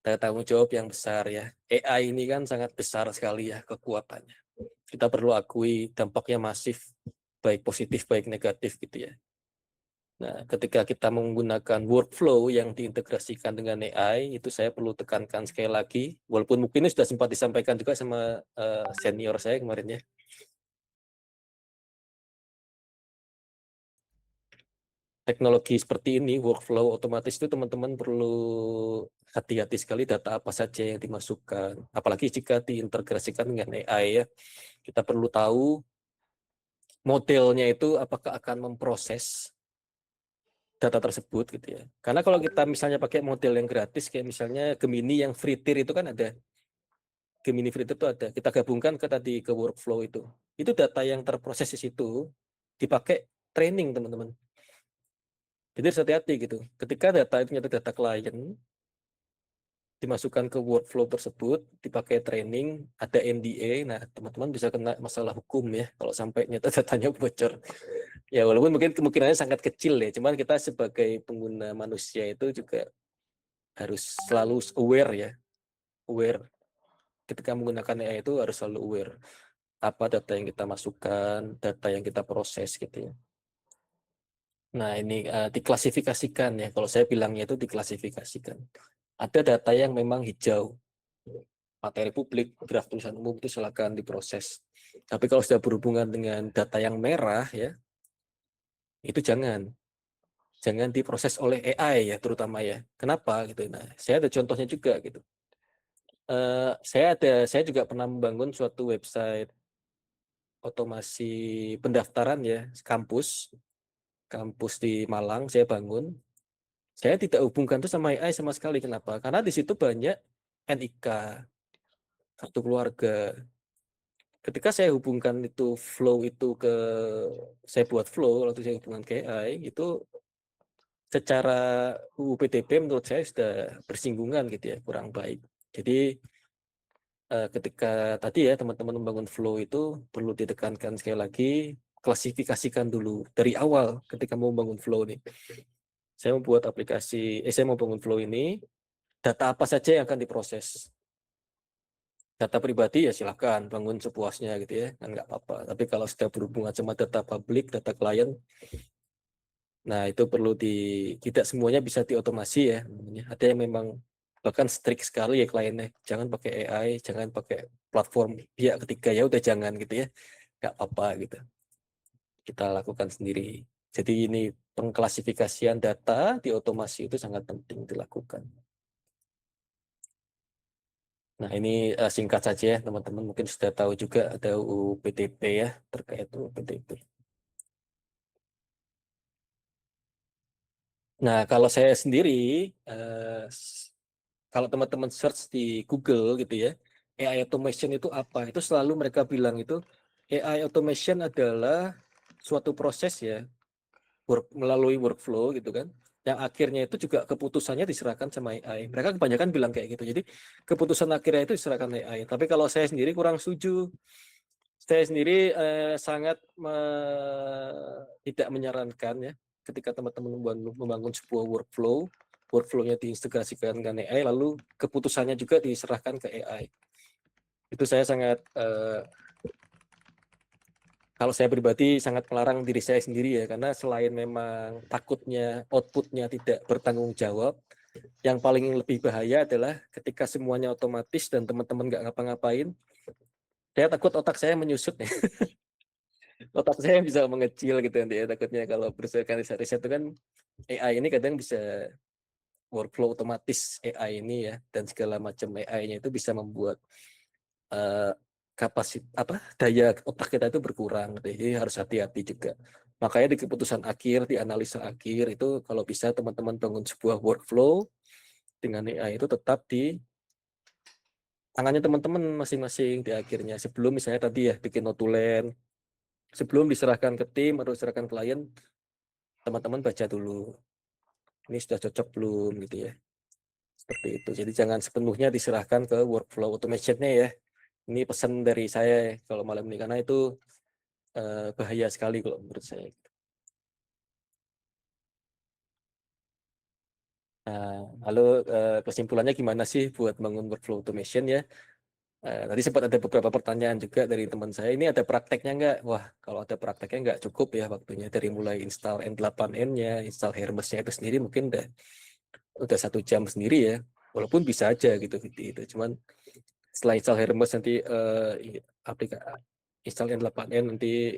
ada tanggung jawab yang besar ya. AI ini kan sangat besar sekali ya kekuatannya. Kita perlu akui dampaknya masif, baik positif, baik negatif gitu ya. Nah, ketika kita menggunakan workflow yang diintegrasikan dengan AI, itu saya perlu tekankan sekali lagi, walaupun mungkin ini sudah sempat disampaikan juga sama senior saya kemarin ya, teknologi seperti ini, workflow otomatis itu teman-teman perlu hati-hati sekali data apa saja yang dimasukkan. Apalagi jika diintegrasikan dengan AI ya. Kita perlu tahu modelnya itu apakah akan memproses data tersebut gitu ya. Karena kalau kita misalnya pakai model yang gratis, kayak misalnya Gemini yang free tier itu kan ada. Gemini free tier itu ada. Kita gabungkan ke tadi ke workflow itu. Itu data yang terproses di situ dipakai training teman-teman. Jadi harus hati-hati gitu. Ketika data itu ternyata data klien, dimasukkan ke workflow tersebut, dipakai training, ada NDA, nah teman-teman bisa kena masalah hukum ya kalau sampai nyata datanya bocor. Ya walaupun mungkin kemungkinannya sangat kecil ya, cuman kita sebagai pengguna manusia itu juga harus selalu aware ya, aware. Ketika menggunakan AI itu harus selalu aware apa data yang kita masukkan, data yang kita proses gitu ya. Nah ini diklasifikasikan ya, kalau saya bilangnya itu diklasifikasikan. Ada data yang memang hijau, materi publik, draft tulisan umum itu silakan diproses. Tapi kalau sudah berhubungan dengan data yang merah ya, itu jangan diproses oleh AI ya terutama ya. Kenapa gitu? Nah, saya ada contohnya juga gitu. Saya juga pernah membangun suatu website otomasi pendaftaran ya, kampus di Malang saya bangun. Saya tidak hubungkan itu sama AI sama sekali. Kenapa? Karena di situ banyak NIK, kartu keluarga. Ketika saya hubungkan itu flow itu ke, saya buat flow lalu saya hubungkan ke AI, itu secara UU PDB menurut saya sudah bersinggungan gitu ya, kurang baik. Jadi ketika tadi ya teman-teman membangun flow itu perlu ditekankan sekali lagi, klasifikasikan dulu dari awal ketika mau membangun flow nih. Saya membuat aplikasi, saya mau bangun flow ini, data apa saja yang akan diproses. Data pribadi ya silahkan bangun sepuasnya gitu ya, kan nggak apa-apa. Tapi kalau sudah berhubungan sama data publik, data klien, nah itu perlu tidak semuanya bisa diotomasi ya. Ada yang memang bahkan strict sekali ya kliennya, jangan pakai AI, jangan pakai platform pihak ketiga, ya udah jangan gitu ya, nggak apa-apa gitu. Kita lakukan sendiri. Jadi ini pengklasifikasian data di otomasi itu sangat penting dilakukan. Nah ini singkat saja ya teman-teman, mungkin sudah tahu juga ada UU PDB ya, terkait UU PDB. Nah kalau saya sendiri, kalau teman-teman search di Google gitu ya, AI automation itu apa? Itu selalu mereka bilang itu AI automation adalah suatu proses ya, melalui workflow gitu kan, yang akhirnya itu juga keputusannya diserahkan sama AI. Mereka kebanyakan bilang kayak gitu. Jadi keputusan akhirnya itu diserahkan AI. Tapi kalau saya sendiri kurang setuju. Saya sendiri sangat tidak menyarankan ya, ketika teman-teman membangun sebuah workflow, workflow-nya diintegrasikan dengan AI, lalu keputusannya juga diserahkan ke AI. Itu saya sangat, kalau saya pribadi sangat melarang diri saya sendiri ya, karena selain memang takutnya output-nya tidak bertanggung jawab, yang paling lebih bahaya adalah ketika semuanya otomatis dan teman-teman nggak ngapa-ngapain, saya takut otak saya menyusut ya. Otak saya bisa mengecil gitu nanti ya, takutnya kalau berdasarkan riset-riset itu kan AI ini kadang bisa workflow otomatis AI ini ya, dan segala macam AI-nya itu bisa membuat daya otak kita itu berkurang. Jadi harus hati-hati juga. Makanya di keputusan akhir, di analisa akhir itu kalau bisa teman-teman bangun sebuah workflow dengan AI itu tetap di tangannya teman-teman masing-masing di akhirnya. Sebelum misalnya tadi ya bikin notulen, sebelum diserahkan ke tim atau diserahkan klien, teman-teman baca dulu. Ini sudah cocok belum gitu ya. Seperti itu. Jadi jangan sepenuhnya diserahkan ke workflow automation-nya ya. Ini pesan dari saya ya, kalau malam ini, karena itu bahaya sekali kalau menurut saya. Nah, lalu kesimpulannya gimana sih buat bangun workflow automation ya? Tadi sempat ada beberapa pertanyaan juga dari teman saya. Ini ada prakteknya nggak? Wah, kalau ada prakteknya nggak cukup ya waktunya. Dari mulai install N8N-nya, install Hermes-nya itu sendiri mungkin udah 1 jam sendiri ya. Walaupun bisa aja gitu itu. Cuman setelah install Hermes nanti aplikasi install N8N nanti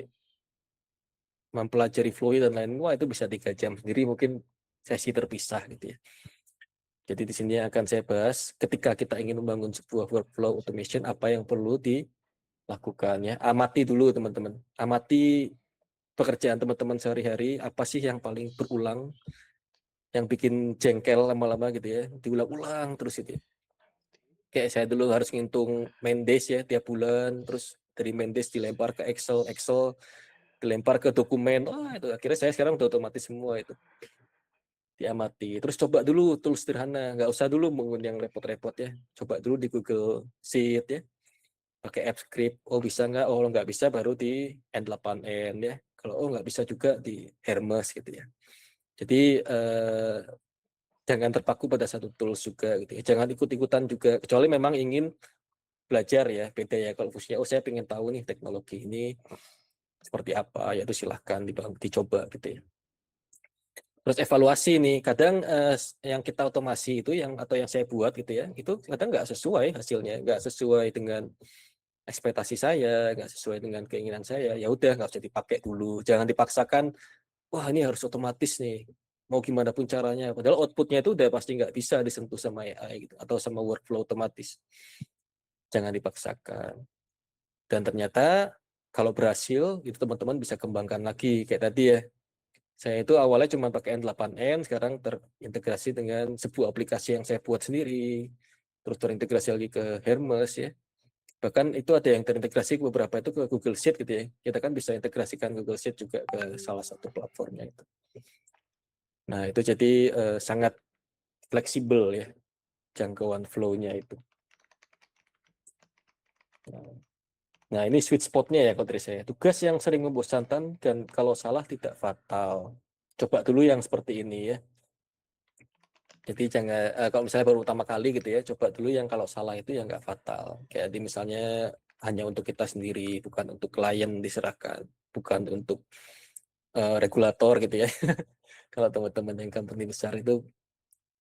mempelajari Flowy dan lain, wah itu bisa 3 jam sendiri, mungkin sesi terpisah gitu ya. Jadi di sini akan saya bahas ketika kita ingin membangun sebuah workflow automation, apa yang perlu dilakukan ya. Amati dulu teman-teman, amati pekerjaan teman-teman sehari-hari, apa sih yang paling berulang, yang bikin jengkel lama-lama gitu ya, diulang-ulang terus itu ya. Kayak saya dulu harus ngitung main days ya tiap bulan, terus dari main days dilempar ke Excel, Excel dilempar ke dokumen, itu akhirnya saya sekarang udah otomatis semua itu, diamati. Terus coba dulu tools sederhana, nggak usah dulu menggunakan yang repot-repot ya, coba dulu di Google Sheet ya, pakai app script, oh bisa nggak, oh nggak bisa baru di N8N ya, kalau oh nggak bisa juga di Hermes gitu ya. Jadi jangan terpaku pada satu tools juga gitu ya, jangan ikut-ikutan juga, kecuali memang ingin belajar ya, beda ya kalau fungsinya, oh saya pengen tahu nih teknologi ini seperti apa, ya itu silahkan dicoba gitu ya. Terus evaluasi nih, kadang yang kita otomasi itu atau yang saya buat gitu ya, itu kadang nggak sesuai hasilnya, nggak sesuai dengan ekspektasi saya, nggak sesuai dengan keinginan saya, ya udah nggak usah dipakai dulu, jangan dipaksakan, wah ini harus otomatis nih, mau gimana pun caranya, padahal outputnya itu udah pasti nggak bisa disentuh sama AI gitu, atau sama workflow otomatis, jangan dipaksakan. Dan ternyata kalau berhasil, itu teman-teman bisa kembangkan lagi, kayak tadi ya, saya itu awalnya cuma pakai N8N, sekarang terintegrasi dengan sebuah aplikasi yang saya buat sendiri, terus terintegrasi lagi ke Hermes ya. Bahkan itu ada yang terintegrasi beberapa itu ke Google Sheet gitu ya. Kita kan bisa integrasikan Google Sheet juga ke salah satu platformnya itu. Nah, itu jadi sangat fleksibel ya jangkauan flow-nya itu. Nah, ini sweet spot-nya ya kalau dari saya. Tugas yang sering membosankan dan kalau salah tidak fatal. Coba dulu yang seperti ini ya. Jadi jangan kalau misalnya baru utama kali gitu ya, coba dulu yang kalau salah itu yang nggak fatal. Kayak di misalnya hanya untuk kita sendiri, bukan untuk klien diserahkan, bukan untuk regulator gitu ya. Kalau teman-teman yang company besar itu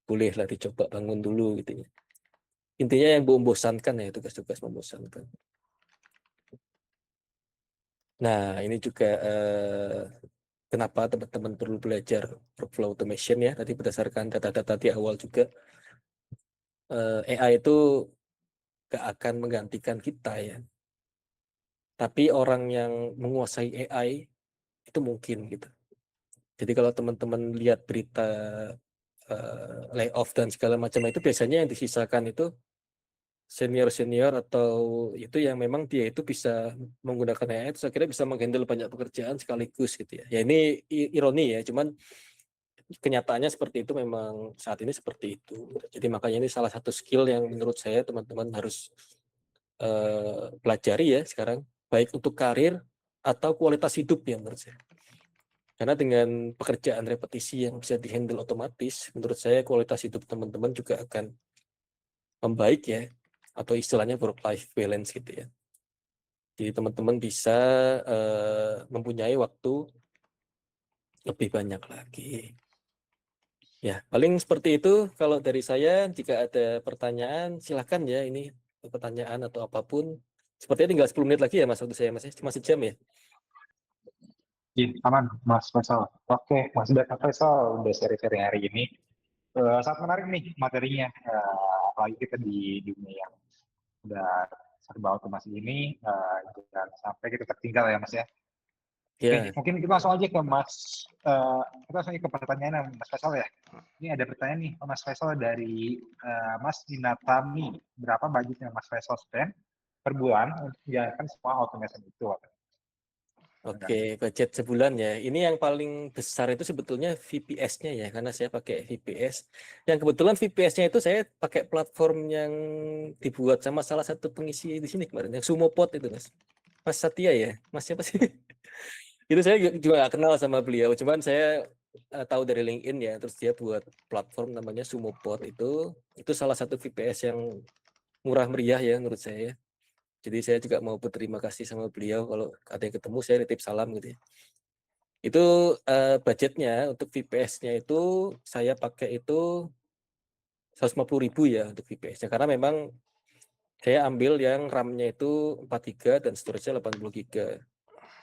bolehlah dicoba bangun dulu gitu ya. Intinya yang membosankan ya, tugas-tugas membosankan. Nah, ini juga kenapa teman-teman perlu belajar workflow automation ya. Tadi berdasarkan data-data di awal juga, AI itu gak akan menggantikan kita ya. Tapi orang yang menguasai AI itu mungkin gitu. Jadi kalau teman-teman lihat berita layoff dan segala macam itu biasanya yang disisakan itu senior-senior atau itu yang memang dia itu bisa menggunakan AI itu akhirnya bisa menghandle banyak pekerjaan sekaligus gitu ya. Ya ini ironi ya, cuman kenyataannya seperti itu, memang saat ini seperti itu. Jadi makanya ini salah satu skill yang menurut saya teman-teman harus pelajari ya sekarang, baik untuk karir atau kualitas hidup ya menurut saya. Karena dengan pekerjaan repetisi yang bisa dihandle otomatis, menurut saya kualitas hidup teman-teman juga akan membaik ya, atau istilahnya work-life balance gitu ya. Jadi teman-teman bisa mempunyai waktu lebih banyak lagi. Ya, paling seperti itu kalau dari saya. Jika ada pertanyaan, silakan ya, ini pertanyaan atau apapun. Sepertinya tinggal 10 menit lagi ya Mas, waktu saya masih sejam ya. Iya, aman, Mas Faisal. Oke, Mas Faisal udah sharing-sharing hari ini. Sangat menarik nih materinya. Apalagi kita di dunia yang udah serba otomasi ini, jangan sampai kita tertinggal ya Mas ya. Oke, Ya, mungkin kita langsung aja ke Mas, kita langsung aja ke pertanyaan Mas Faisal ya. Ini ada pertanyaan nih Mas Faisal dari Mas Dinatami. Berapa budgetnya Mas Faisal spend per bulan untuk menjalankan semua automation itu? oke, budget sebulan ya. Ini yang paling besar itu sebetulnya VPS-nya ya, karena saya pakai VPS. Yang kebetulan VPS-nya itu saya pakai platform yang dibuat sama salah satu pengisi di sini kemarin, yang Sumopod itu Mas. Mas Satya ya, Mas siapa sih? Itu saya juga gak kenal sama beliau, cuman saya tahu dari LinkedIn ya, terus dia buat platform namanya Sumopod itu salah satu VPS yang murah meriah ya menurut saya. Jadi saya juga mau berterima kasih sama beliau, kalau ada yang ketemu saya nitip salam gitu ya. Itu budgetnya untuk VPS-nya itu saya pakai itu 150.000 ya untuk VPS-nya, karena memang saya ambil yang RAM-nya itu 4 GB dan storage-nya 80 GB.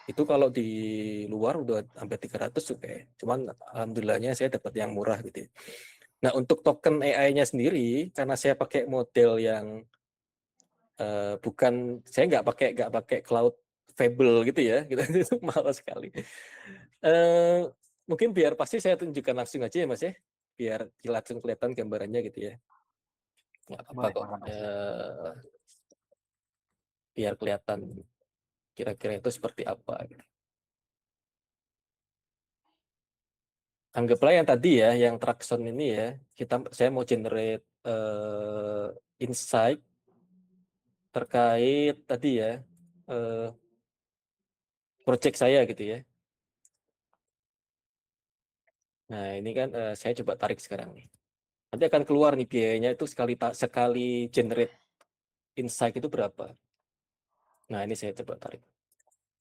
Itu kalau di luar udah hampir 300 juga ya. Cuman alhamdulillahnya saya dapat yang murah gitu ya. Nah, untuk token AI-nya sendiri, karena saya pakai model yang bukan, saya nggak pakai cloud Fable gitu ya, gitu itu mahal sekali. Mungkin biar pasti saya tunjukkan langsung aja ya Mas ya, biar langsung kelihatan gambarannya gitu ya. Nggak apa-apa Boleh, kok. boleh Mas. Biar kelihatan kira-kira itu seperti apa gitu. Anggaplah yang tadi ya, yang Traxon ini ya, saya mau generate insight terkait tadi ya, project saya gitu ya. Nah, ini kan saya coba tarik sekarang nih. Nanti akan keluar nih biayanya itu sekali generate insight itu berapa. Nah, ini saya coba tarik.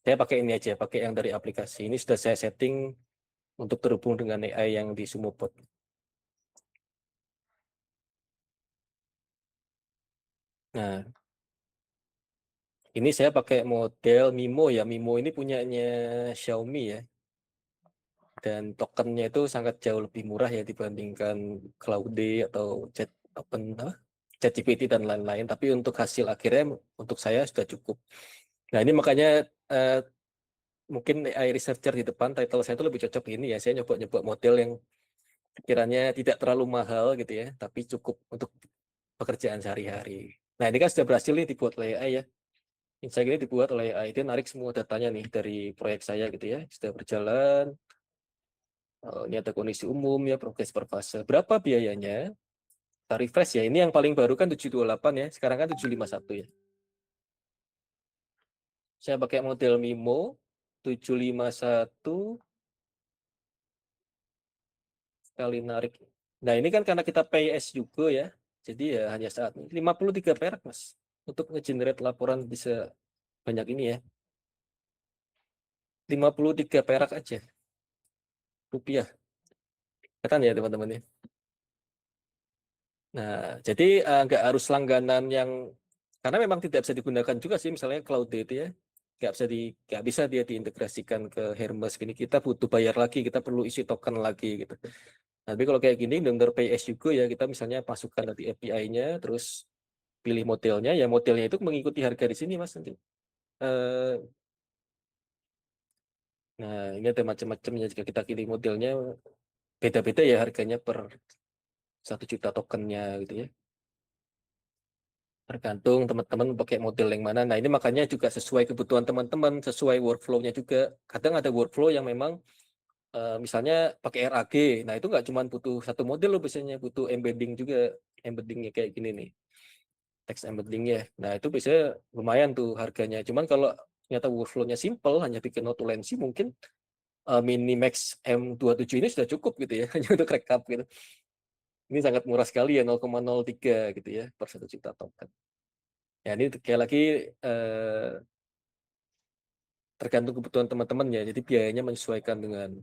Saya pakai ini aja, pakai yang dari aplikasi. Ini sudah saya setting untuk terhubung dengan AI yang di Sumopod. Nah, ini saya pakai model Mimo ya. Mimo ini punyanya Xiaomi ya. Dan tokennya itu sangat jauh lebih murah ya dibandingkan Claude atau ChatGPT dan lain-lain. Tapi untuk hasil akhirnya untuk saya sudah cukup. Nah, ini makanya mungkin AI researcher di depan title saya itu lebih cocok ini ya. Saya nyoba-nyoba model yang kiranya tidak terlalu mahal gitu ya, tapi cukup untuk pekerjaan sehari-hari. Nah, ini kan sudah berhasil nih dibuat oleh AI ya. Insight ini dibuat oleh AI, dia narik semua datanya nih dari proyek saya gitu ya, sudah berjalan. Ini ada kondisi umum ya, progres per fase. Berapa biayanya? Kita refresh ya. Ini yang paling baru kan 728 ya. Sekarang kan 751 ya. Saya pakai model Mimo 751 kali narik. Nah, ini kan karena kita PayS juga ya. Jadi ya hanya saat 53 perak, Mas. Untuk nge-generate laporan bisa banyak ini ya. 53 perak aja. Rupiah. Kan ya teman-teman ya. Nah, jadi nggak harus langganan yang karena memang tidak bisa digunakan juga sih misalnya Cloud itu ya. Nggak bisa dia diintegrasikan ke Hermes gini. Kita butuh bayar lagi, kita perlu isi token lagi gitu. Tapi kalau kayak gini benar PS juga ya, kita misalnya masukkan nanti API-nya, terus pilih modelnya, ya modelnya itu mengikuti harga di sini Mas nanti. Nah, ini ada macam-macamnya jika kita pilih modelnya beda-beda ya harganya per 1 juta tokennya gitu ya. Tergantung teman-teman pakai model yang mana. Nah, ini makanya juga sesuai kebutuhan teman-teman, sesuai workflow-nya juga. Kadang ada workflow yang memang misalnya pakai RAG. Nah, itu nggak cuma butuh satu model loh, biasanya butuh embedding juga. Embeddingnya kayak gini nih. Text embeddingnya. Nah, itu biasanya lumayan tuh harganya. Cuman kalau ternyata workflow-nya simple, hanya bikin notulensi, mungkin Minimax M27 ini sudah cukup gitu ya, hanya untuk rekap gitu. Ini sangat murah sekali ya, 0,03 gitu ya, per 1 juta token. Ya, ini kayak lagi tergantung kebutuhan teman-teman ya, jadi biayanya menyesuaikan dengan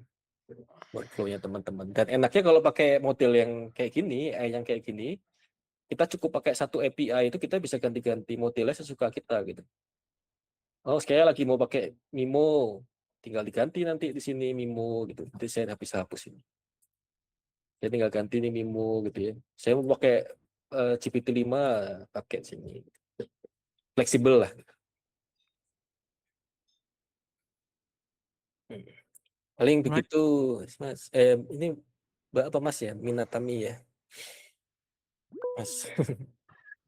workflow-nya teman-teman. Dan enaknya kalau pakai model yang kayak gini, yang kayak gini, kita cukup pakai satu API itu kita bisa ganti-ganti modelnya sesuka kita gitu. Oh, saya lagi mau pakai Mimo, tinggal diganti nanti di sini Mimo gitu. Nanti saya hapus ini. Saya tinggal ganti nih Mimo gitu ya. Saya mau pakai GPT-5 pakai sini. Fleksibel lah. Paling begitu, Mas. Ini Mbak apa Mas ya? Minatami ya, Mas.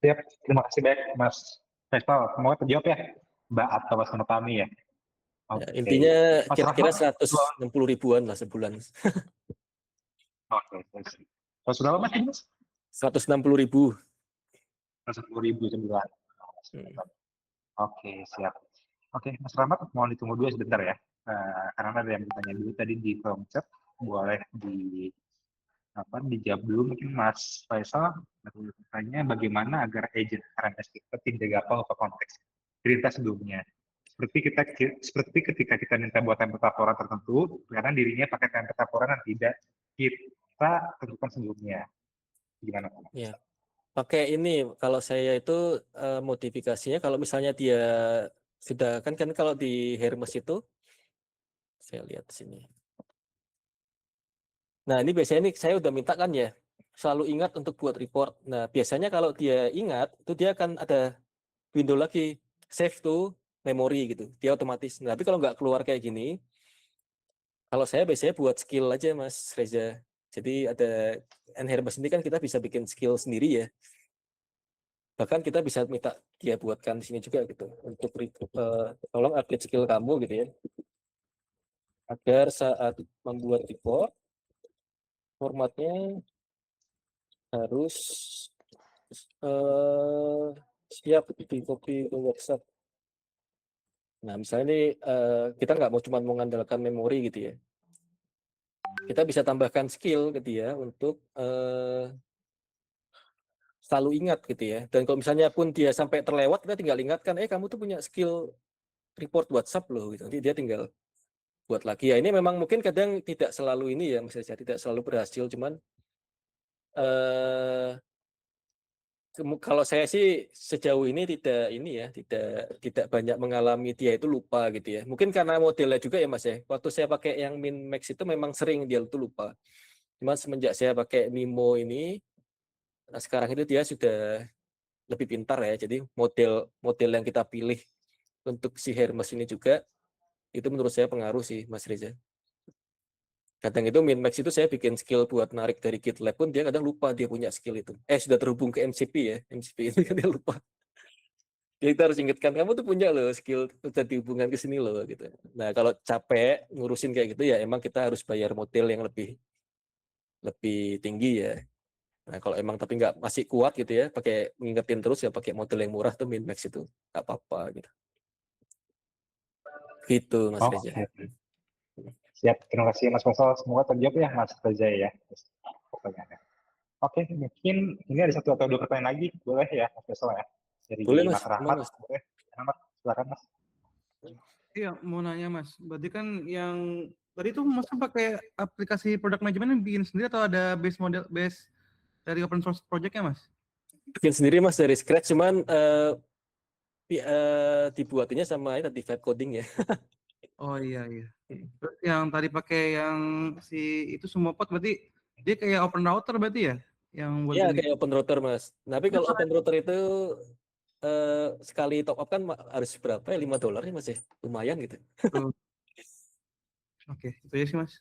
Siap, terima kasih banyak Mas Faisal. Semoga terjawab ya, Mbak atau Mas Notami ya. Ya, Oke. intinya Mas kira-kira Rahmat, 160 ribuan lah sebulan. oke. Terus berapa Mas ini Mas? 160 ribu. 10.000 sebulan. Hmm. Oke, siap. Oke, Mas Rahmat, mohon ditunggu dulu sebentar ya. Karena ada yang bertanya dulu tadi di kolom chat, boleh dijawab dulu mungkin Mas Faisal. Bertanya bagaimana agar agent RMS kita tidak gampang ke konteks cerita sebelumnya. Seperti ketika kita minta buat template laporan tertentu, karena dirinya pakai template laporan yang tidak kita tentukan sebelumnya. Gimana Mas? Ya, pakai ini kalau saya itu modifikasinya kalau misalnya dia sudah kan kalau di Hermes itu saya lihat di sini. Nah, ini biasanya ini saya udah minta kan ya, selalu ingat untuk buat report. Nah, biasanya kalau dia ingat, itu dia akan ada window lagi, save to memory gitu. Dia otomatis. Nah, tapi kalau nggak keluar kayak gini, kalau saya biasanya buat skill aja, Mas Reza. Jadi ada Hermes ini kan kita bisa bikin skill sendiri ya. Bahkan kita bisa minta dia buatkan di sini juga gitu. Untuk tolong update skill kamu gitu ya. Agar saat membuat report, formatnya harus siap di copy ke WhatsApp. Nah, misalnya ini kita nggak mau cuma mengandalkan memori gitu ya. Kita bisa tambahkan skill gitu ya untuk selalu ingat gitu ya. Dan kalau misalnya pun dia sampai terlewat, kita tinggal ingatkan, kamu tuh punya skill report WhatsApp loh. Gitu. Nanti dia tinggal buat lagi. Ya ini memang mungkin kadang tidak selalu ini ya, misalnya tidak selalu berhasil, cuman eh, kalau saya sih sejauh ini tidak banyak mengalami dia itu lupa gitu ya. Mungkin karena modelnya juga ya Mas ya. Waktu saya pakai yang Min Max itu memang sering dia itu lupa. Cuma semenjak saya pakai Mimo ini, nah sekarang itu dia sudah lebih pintar ya. Jadi model model yang kita pilih untuk si Hermes ini juga itu menurut saya pengaruh sih Mas Reza. Kadang itu Min Max itu saya bikin skill buat narik dari GitLab pun dia kadang lupa dia punya skill itu. Sudah terhubung ke MCP ya. MCP itu kan dia lupa. Kita harus ingatkan kamu tuh punya loh skill udah dihubungkan ke sini loh gitu. Nah kalau capek ngurusin kayak gitu ya emang kita harus bayar model yang lebih lebih tinggi ya. Nah kalau emang tapi nggak masih kuat gitu ya, pakai ngingetin terus ya pakai model yang murah tuh Minmax itu nggak apa-apa gitu. Gitu Mas Reza. Oke, siap. Terima kasih Mas Faisal. Semoga terjawab ya Mas Reza ya. Pertanyaannya. Oke, mungkin ini ada satu atau dua pertanyaan lagi, boleh ya Mas Faisal ya? Boleh Dari Mas, Mas aman Rahmat, Mas. boleh? Rahmat, silakan Mas. Iya, mau nanya Mas. Berarti kan yang tadi tuh Mas kan pakai aplikasi product management yang bikin sendiri atau ada base model base dari open source project-nya Mas? Bikin sendiri Mas dari scratch cuman dibuatinnya sama ini tadi vibe coding ya. Oh iya iya. Terus yang tadi pakai yang si itu semua pot berarti dia kayak open router berarti ya? Yang buat Iya ini. kayak open router Mas. Tapi kalau open router itu sekali top up kan harus berapa ya? $5 ya Mas ya? Lumayan gitu. Tuh. Oke, itu aja sih Mas.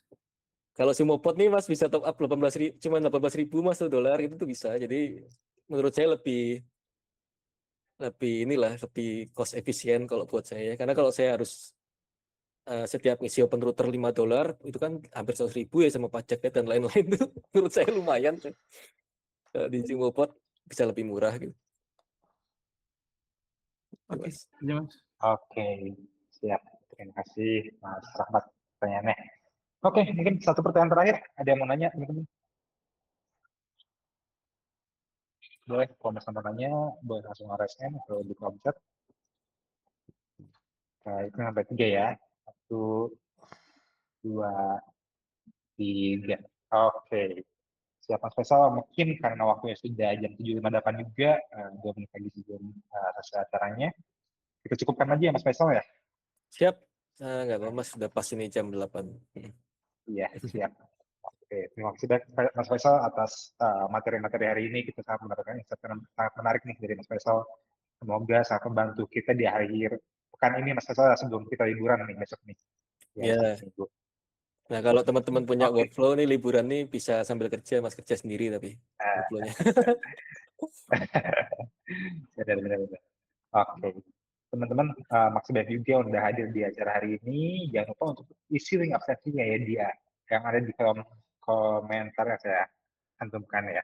Kalau si Mopot nih Mas bisa top up 18.000, cuma 18.000 Mas tuh dolar itu tuh bisa. Jadi menurut saya lebih lebih inilah lebih cost efisien kalau buat saya. Karena kalau saya harus setiap ngisi open router $5 itu kan hampir 100.000 ya sama pajaknya dan lain-lain tuh menurut saya lumayan tuh. Kalau di Cimopot bisa lebih murah gitu. Oke, Mas. aja Mas. Oke, siap. Terima kasih Mas Rahmat pertanyaannya. Oke, mungkin satu pertanyaan terakhir. Ada yang mau nanya? Teman-teman? Boleh, kalau misalnya mau nanya, boleh langsung RSM atau di kolom chat. Itu sampai 3 ya. 1, 2, 3. Oke. Siap Mas Faisal, mungkin karena waktunya sudah jam 7.58 juga, 2 menit lagi sebelum selesai acaranya. Kita cukupkan aja ya Mas Faisal ya? Siap. Nggak apa Mas, sudah pas ini jam 8. Iya, siap. Oke, terima kasih banyak Mas Faisal atas materi-materi hari ini. Kita sangat mendapatkan insight yang sangat menarik nih dari Mas Faisal. Semoga sangat membantu kita di akhir pekan ini Mas Faisal sebelum kita liburan nih besok nih. Di hari Ya. Sabtu Minggu. Nah, kalau teman-teman punya Oke. workflow nih liburan nih bisa sambil kerja, Mas kerja sendiri tapi Nah, workflow-nya. benar-benar. Oke. Teman-teman, makasih banyak juga yang udah hadir di acara hari ini. Jangan lupa untuk isi link absensinya ya dia yang ada di kolom komentar yang saya cantumkan ya.